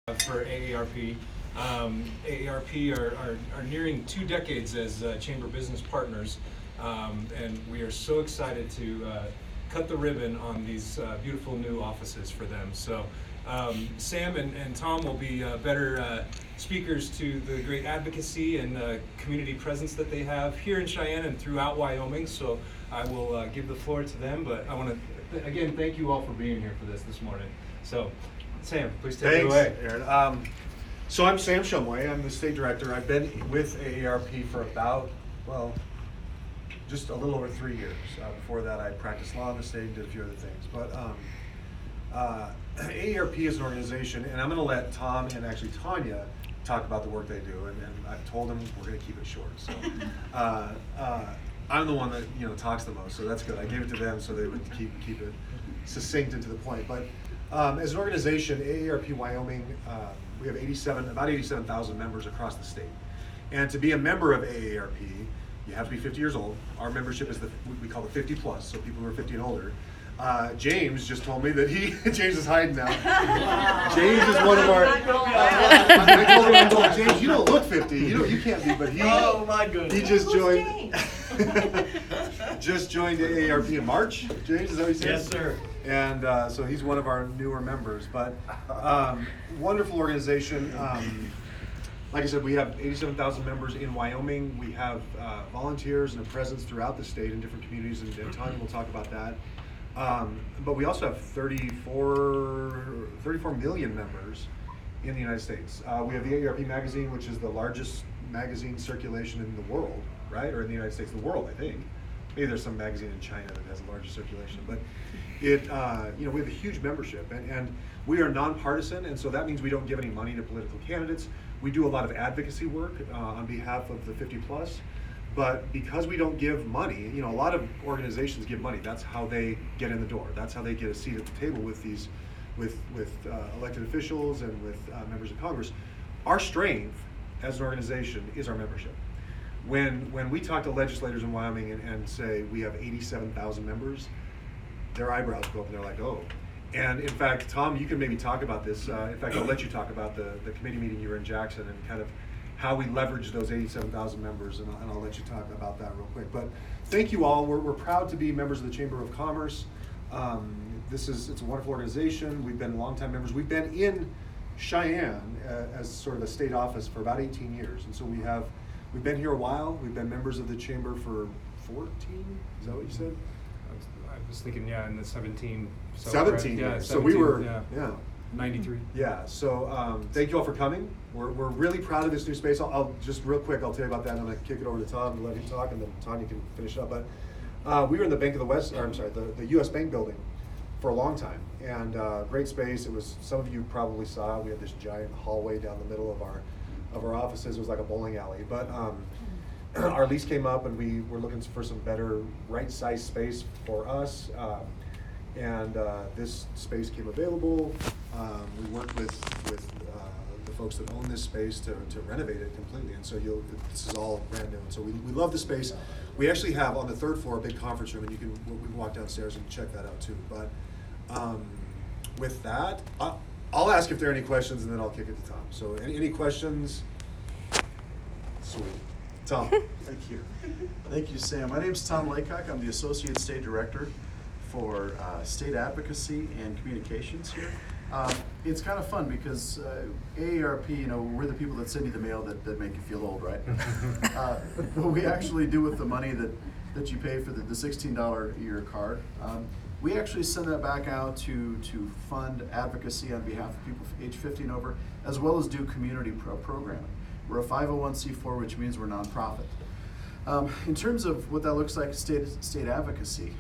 For AARP. AARP are nearing 2 decades as chamber business partners, and we are so excited to cut the ribbon on these beautiful new offices for them. So Sam and Tom will be better speakers to the great advocacy and community presence that they have here in Cheyenne and throughout Wyoming. So I will give the floor to them, but I want to again thank you all for being here for this morning. So Sam, please take it away. Aaron. So I'm Sam Shumway. I'm the state director. I've been with AARP for about, well, just a little over 3 years. Before that, I practiced law in the state and did a few other things. But AARP is an organization, and I'm going to let Tom and actually Tonya talk about the work they do. And I've told them we're going to keep it short. So I'm the one that talks the most, so that's good. I gave it to them so they would keep it succinct and to the point. But as an organization, AARP Wyoming, we have about 87,000 members across the state. And to be a member of AARP, you have to be 50 years old. Our membership is we call the 50 plus, so people who are 50 and older. James just told me that James is hiding now. James is one of our, I told him, James, you don't look 50, you can't be, but oh my goodness. He just joined. Just joined AARP in March. James, is that what you said? Yes, sir. And so he's one of our newer members. But wonderful organization. Like I said, we have 87,000 members in Wyoming. We have volunteers and a presence throughout the state in different communities, and Tonya will talk about that. But we also have 34 million members in the United States. We have the AARP magazine, which is the largest magazine circulation in the world, right? Or in the United States, the world, I think. Maybe there's some magazine in China that has the largest circulation, but it, we have a huge membership, and we are nonpartisan, and so that means we don't give any money to political candidates. We do a lot of advocacy work on behalf of the 50 plus, but because we don't give money, a lot of organizations give money. That's how they get in the door. That's how they get a seat at the table with these, with elected officials and with members of Congress. Our strength as an organization is our membership. When we talk to legislators in Wyoming and say we have 87,000 members, their eyebrows go up and they're like, oh. And in fact, Tom, you can maybe talk about this. In fact, I'll let you talk about the committee meeting you were in Jackson and kind of how we leverage those 87,000 members, and I'll let you talk about that real quick. But thank you all. We're proud to be members of the Chamber of Commerce. It's a wonderful organization. We've been longtime members. We've been in Cheyenne as sort of a state office for about 18 years, and so we've been here a while. We've been members of the chamber for 14. Is that what you said? I was thinking, in the 17. So 17. Yeah, so we were, 93. Yeah. So thank you all for coming. We're really proud of this new space. I'll just real quick. I'll tell you about that. And I'm going to kick it over to Tom and let him talk, and then Tonya can finish up. But we were in the Bank of the West. Or I'm sorry, the U.S. Bank building for a long time, and great space. It was, some of you probably saw, we had this giant hallway down the middle of our offices. It was like a bowling alley. But our lease came up, and we were looking for some better right-sized space for us, and this space came available. We worked with the folks that own this space to renovate it completely, and so this is all brand new. And so we love the space. We actually have on the 3rd floor a big conference room, and we can walk downstairs and check that out too. But with that, I'll ask if there are any questions, and then I'll kick it to Tom. So any questions? Sweet. Tom. Thank you. Thank you, Sam. My name is Tom Laycock. I'm the Associate State Director for State Advocacy and Communications here. It's kind of fun because AARP, we're the people that send you the mail that make you feel old, right? What we actually do with the money that you pay for the $16 a year card, we actually send that back out to fund advocacy on behalf of people age 50 and over, as well as do community programming. We're a 501c4, which means we're nonprofit. In terms of what that looks like, state advocacy,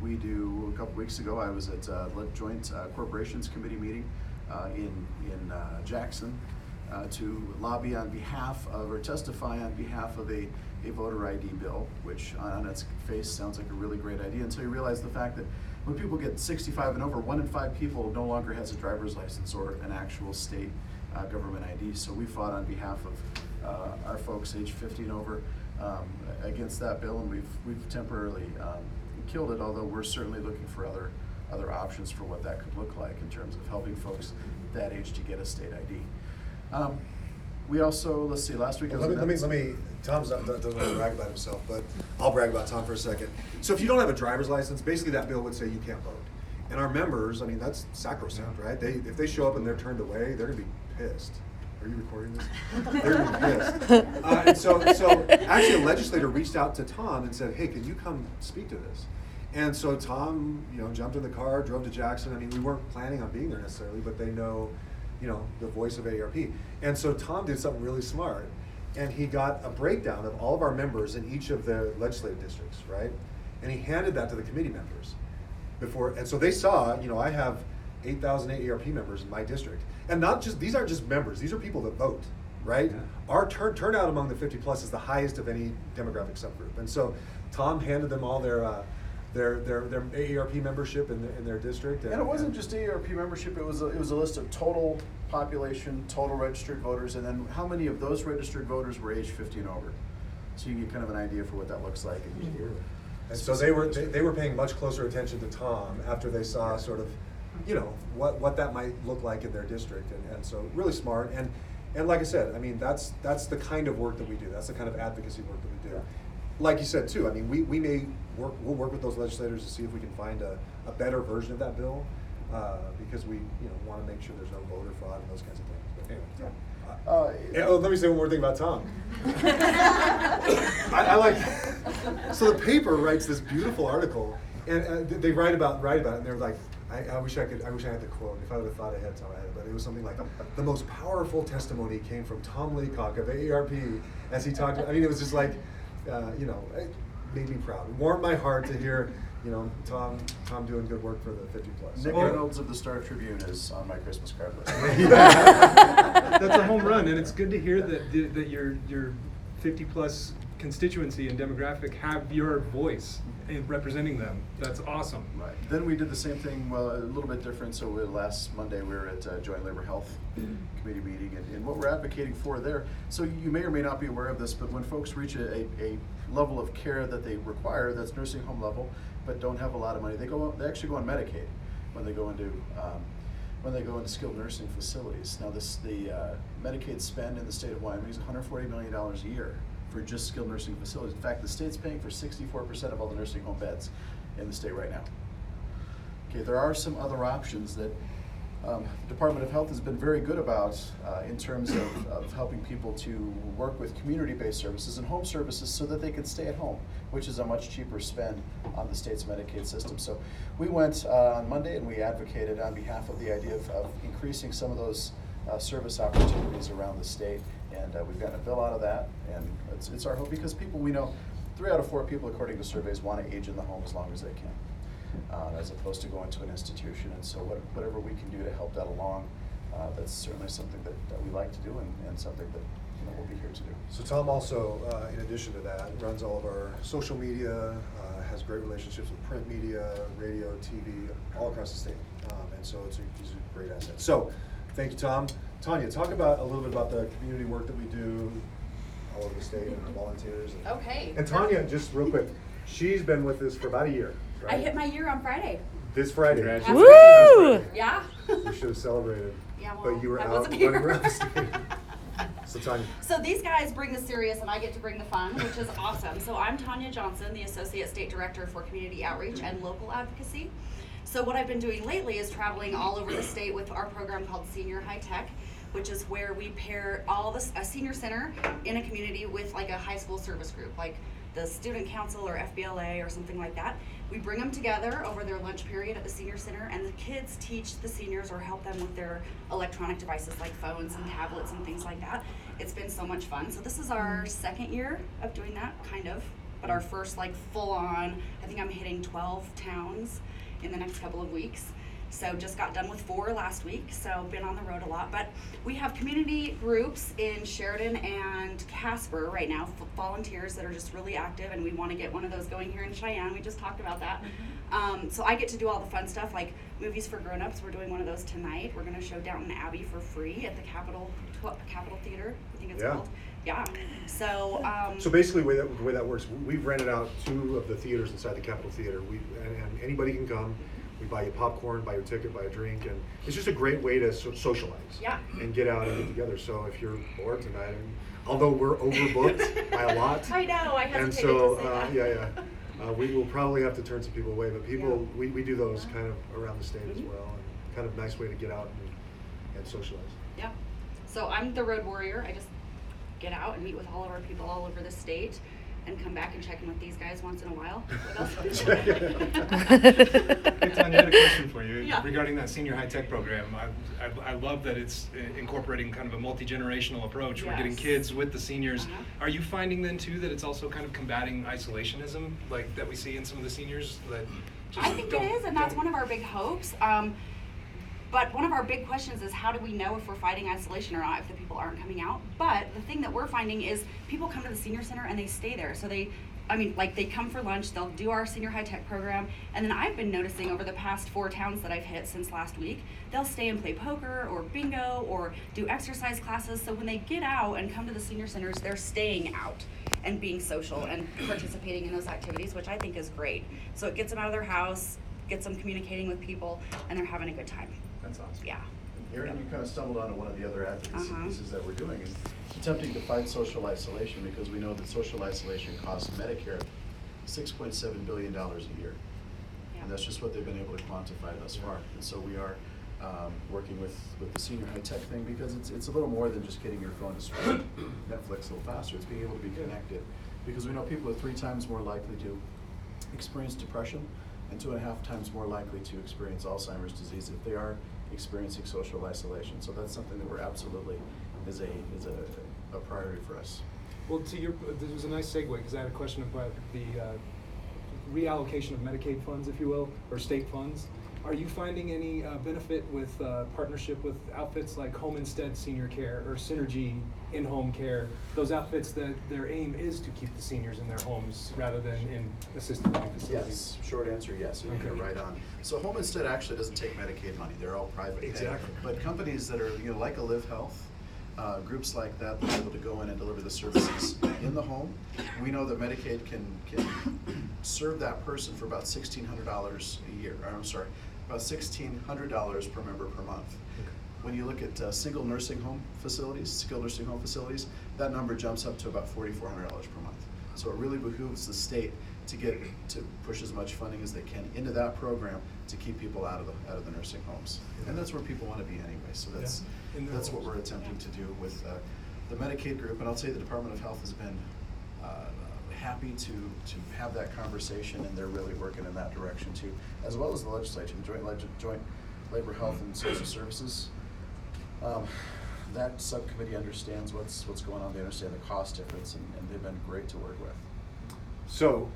we do, a couple weeks ago, I was at a Joint Corporations Committee meeting in Jackson to lobby on behalf of, or testify on behalf of a voter ID bill, which on its face sounds like a really great idea until you realize the fact that when people get 65 and over, 1 in 5 people no longer has a driver's license or an actual state government ID. So we fought on behalf of our folks age 50 and over against that bill, and we've temporarily killed it, although we're certainly looking for other other options for what that could look like in terms of helping folks that age to get a state ID. We also, let's see, last week I was Let me, Tom's doesn't want to brag about himself, but I'll brag about Tom for a second. So if you don't have a driver's license, basically that bill would say you can't vote. And our members, I mean, that's sacrosanct, right? If they show up and they're turned away, they're gonna be pissed. Are you recording this? They're gonna be pissed. And so actually a legislator reached out to Tom and said, hey, can you come speak to this? And so Tom, jumped in the car, drove to Jackson. I mean, we weren't planning on being there necessarily, but they know, the voice of AARP. And so Tom did something really smart, and he got a breakdown of all of our members in each of the legislative districts, right? And he handed that to the committee members before, and so they saw, I have 8,000 AARP members in my district. And these aren't just members, these are people that vote, right? Yeah. Our turnout among the 50 plus is the highest of any demographic subgroup. And so Tom handed them all their AARP membership in their district. And it wasn't just AARP membership, it was a list of total population, total registered voters, and then how many of those registered voters were age 50 and over. So you get kind of an idea for what that looks like in each year. And so they were paying much closer attention to Tom after they saw sort of, what that might look like in their district, and so really smart. And like I said, I mean, that's the kind of work that we do. That's the kind of advocacy work that we do. Yeah. Like you said too, I mean, we'll work with those legislators to see if we can find a better version of that bill, because we want to make sure there's no voter fraud and those kinds of things. But anyway, let me say one more thing about Tom. I like, so the paper writes this beautiful article, and they write about it, and they're like, I wish I had the quote. If I would have thought I had Tom, I had it, but it was something like, the most powerful testimony came from Tom Laycock of AARP as he talked. I mean, it was just like, it made me proud. It warmed my heart to hear, Tom doing good work for the 50 plus. Nick Reynolds of the Star Tribune is on my Christmas card list. That's a home run, and it's good to hear that your 50 plus constituency and demographic have your voice in representing them. That's awesome. Right. Then we did the same thing, well, a little bit different. So last Monday we were at Joint Labor Health Committee meeting, and what we're advocating for there. So you may or may not be aware of this, but when folks reach a level of care that they require, that's nursing home level, but don't have a lot of money, they actually go on Medicaid when they go into skilled nursing facilities. Now the Medicaid spend in the state of Wyoming is $140 million a year for just skilled nursing facilities. In fact, the state's paying for 64% of all the nursing home beds in the state right now. Okay, there are some other options that Department of Health has been very good about in terms of helping people to work with community-based services and home services so that they can stay at home, which is a much cheaper spend on the state's Medicaid system. So we went on Monday and we advocated on behalf of the idea of increasing some of those service opportunities around the state, and we've gotten a bill out of that, and it's our hope, because people, we know 3 out of 4 people, according to surveys, want to age in the home as long as they can, as opposed to going to an institution. And so whatever we can do to help that along, that's certainly something that we like to do, and something that we'll be here to do. So Tom also, in addition to that, runs all of our social media, has great relationships with print media, radio, TV, all across the state, and so he's a great asset. So thank you, Tom. Tonya, talk a little bit about the community work that we do all over the state and the volunteers. Okay. And Tonya, just real quick, she's been with us for about a year, right? I hit my year on Friday. This Friday. Woo! Yeah. We should have celebrated. Yeah, well, but you were I out wasn't running here. around the state. So Tonya. So these guys bring the serious and I get to bring the fun, which is awesome. So I'm Tonya Johnson, the Associate State Director for Community Outreach and Local Advocacy. So what I've been doing lately is traveling all over the state with our program called Senior High Tech, which is where we pair a senior center in a community with like a high school service group, like the student council or FBLA or something like that. We bring them together over their lunch period at the senior center, and the kids teach the seniors or help them with their electronic devices like phones and tablets and things like that. It's been so much fun. So this is our 2nd year of doing that, kind of, but our first like full on, I think I'm hitting 12 towns in the next couple of weeks. So just got done with 4 last week, so been on the road a lot. But we have community groups in Sheridan and Casper right now, volunteers that are just really active, and we want to get one of those going here in Cheyenne. We just talked about that. So I get to do all the fun stuff like movies for grown-ups. We're doing one of those tonight. We're going to show Downton Abbey for free at the Capitol Theater, I think it's called. Yeah. So so basically the way that works, we've rented out 2 of the theaters inside the Capitol Theater. And anybody can come. We buy you popcorn, buy your ticket, buy a drink, and it's just a great way to socialize. Yeah. And get out and get together. So if you're bored tonight, and although we're overbooked by a lot. I know, I And hesitated so, to say that. we will probably have to turn some people away, but people, Yeah. we do those kind of around the state as Mhm. well, and kind of nice way to get out and socialize. Yeah. So I'm the road warrior. I just get out and meet with all of our people all over the state and come back and check in with these guys once in a while. What else? Hey, Tonya, I had a question for you Yeah. regarding that senior high-tech program. I love that it's incorporating kind of a multi-generational approach. We're getting Yes. kids with the seniors. Uh-huh. Are you finding then too that it's also kind of combating isolationism, like that we see in some of the seniors that just I think it is, and that's one of our big hopes. But one of our big questions is how do we know if we're fighting isolation or not if the people aren't coming out? But the thing that we're finding is people come to the senior center and they stay there. So they come for lunch, they'll do our senior high tech program, and then I've been noticing over the past 4 towns that I've hit since last week, they'll stay and play poker or bingo or do exercise classes. So when they get out and come to the senior centers, they're staying out and being social and participating in those activities, which I think is great. So it gets them out of their house, gets them communicating with people, and they're having a good time. That's awesome. Yeah. Aaron, you kind of stumbled onto one of the other advocacy Uh-huh. pieces that we're doing, and attempting to fight social isolation, because we know that social isolation costs Medicare $6.7 billion a year. Yeah. And that's just what they've been able to quantify thus far. And so we are working with the senior high tech thing, because it's a little more than just getting your phone to stream Netflix a little faster. It's being able to be connected, because we know people are 3 times more likely to experience depression and 2.5 times more likely to experience Alzheimer's disease if they are experiencing social isolation. So that's something that we're absolutely is a priority for us. Well, this was a nice segue, because I had a question about the reallocation of Medicaid funds, if you will, or state funds. Are you finding any benefit with partnership with outfits like Home Instead Senior Care or Synergy In-Home Care, those outfits that their aim is to keep the seniors in their homes rather than in assisted living facilities? Yes, short answer, yes, you're Okay. right on. So Home Instead actually doesn't take Medicaid money, they're all private pay. Exactly. But companies that are, like a Live Health, groups like that are able to go in and deliver the services in the home. We know that Medicaid can serve that person for about $1,600 a year, or I'm sorry, about $1,600 per member per month. When you look at skilled nursing home facilities, that number jumps up to about $4,400 per month. So it really behooves the state to push as much funding as they can into that program to keep people out of the nursing homes. And that's where people want to be anyway. So that's Yeah, in their that's what homes. we're attempting to do with the Medicaid group. And I'll say the Department of Health has been happy to have that conversation, and they're really working in that direction too, as well as the legislature, the Joint Labor Health and Social Services. That subcommittee understands what's going on. They understand the cost difference, and they've been great to work with. So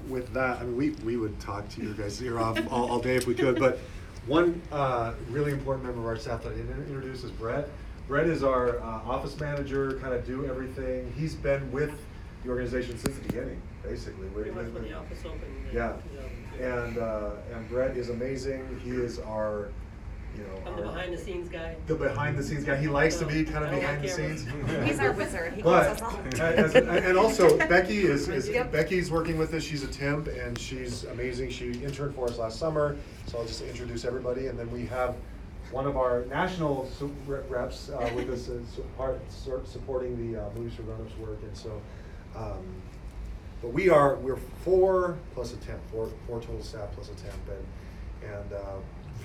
with that, I mean, we would talk to you guys here all day if we could, but one really important member of our staff that I didn't introduce is Brett. Brett is our office manager, kind of do everything. He's been with the organization since the beginning, basically. Pretty much when the office opened. Yeah, and Brett is amazing. He is our, I'm the behind the scenes guy. the behind the scenes guy. He likes to be kind of I don't behind the like scenes. He's our wizard. He But keeps us all. and also Becky is Yep. Becky's working with us. She's a temp and she's amazing. She interned for us last summer. So I'll just introduce everybody, and then we have one of our national reps with us supporting the Blues for Grown-ups work, and so. But we're 4 plus a temp, four total staff plus a temp, and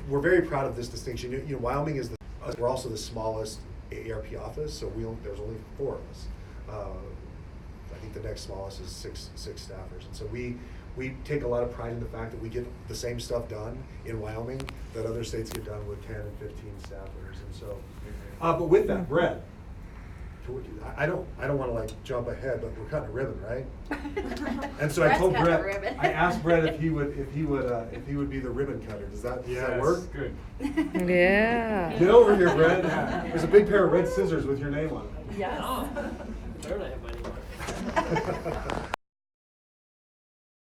we're very proud of this distinction. Wyoming is we're also the smallest AARP office, so there's only 4 of us. I think the next smallest is six staffers, and so we take a lot of pride in the fact that we get the same stuff done in Wyoming that other states get done with 10 and 15 staffers, and so. But with that, Brett. I don't want to jump ahead, but we're cutting a ribbon, right? And so I Brett's told cutting a Brett, ribbon. I asked Brett if he would be the ribbon cutter. Does that work? Good. Yeah. Get over here, Brett. There's a big pair of red scissors with your name on it. Yes. Oh, there I have my name on it.